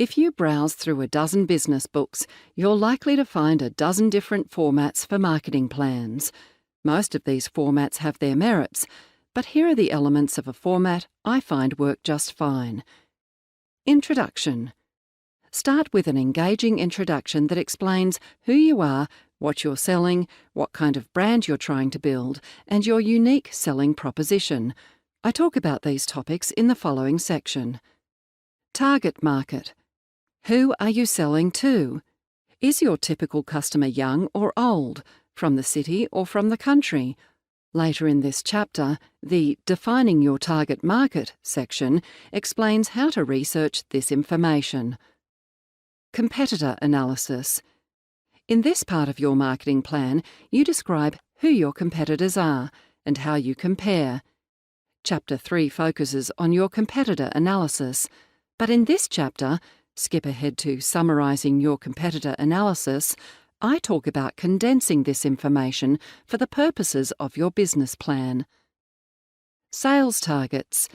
If you browse through a dozen business books, you're likely to find a dozen different formats for marketing plans. Most of these formats have their merits, but here are the elements of a format I find work just fine. Introduction. Start with an engaging introduction that explains who you are, what you're selling, what kind of brand you're trying to build, and your unique selling proposition. I talk about these topics in the following section. Target market. Who are you selling to? Is your typical customer young or old, from the city or from the country? Later in this chapter, the Defining Your Target Market section explains how to research this information. Competitor analysis. In this part of your marketing plan, you describe who your competitors are and how you compare. Chapter 3 focuses on your competitor analysis, but in this chapter, skip ahead to summarising your competitor analysis, I talk about condensing this information for the purposes of your business plan. Sales targets.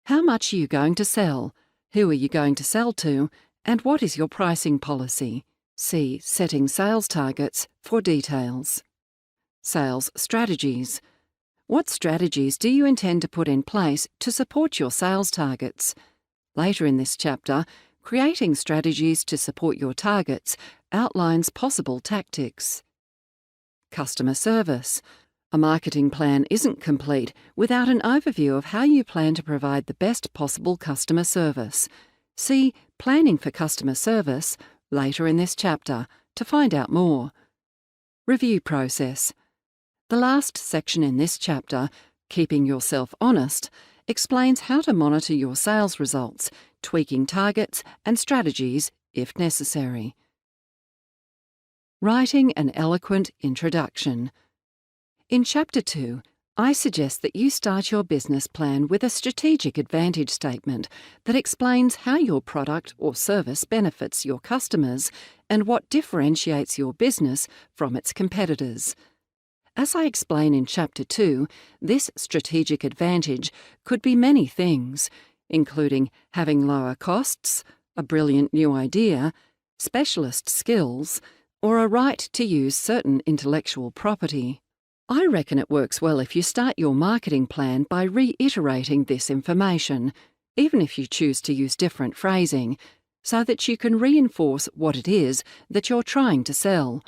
How much are you going to sell? Who are you going to sell to? And what is your pricing policy? See Setting Sales Targets for details. Sales strategies. What strategies do you intend to put in place to support your sales targets? Later in this chapter, Creating Strategies to Support Your Targets outlines possible tactics. Customer service. A marketing plan isn't complete without an overview of how you plan to provide the best possible customer service. See Planning for Customer Service later in this chapter to find out more. Review process. The last section in this chapter, Keeping Yourself Honest, explains how to monitor your sales results, tweaking targets and strategies if necessary. Writing an eloquent introduction. In Chapter 2, I suggest that you start your business plan with a strategic advantage statement that explains how your product or service benefits your customers and what differentiates your business from its competitors. As I explain in Chapter 2, this strategic advantage could be many things, including having lower costs, a brilliant new idea, specialist skills, or a right to use certain intellectual property. I reckon it works well if you start your marketing plan by reiterating this information, even if you choose to use different phrasing, so that you can reinforce what it is that you're trying to sell.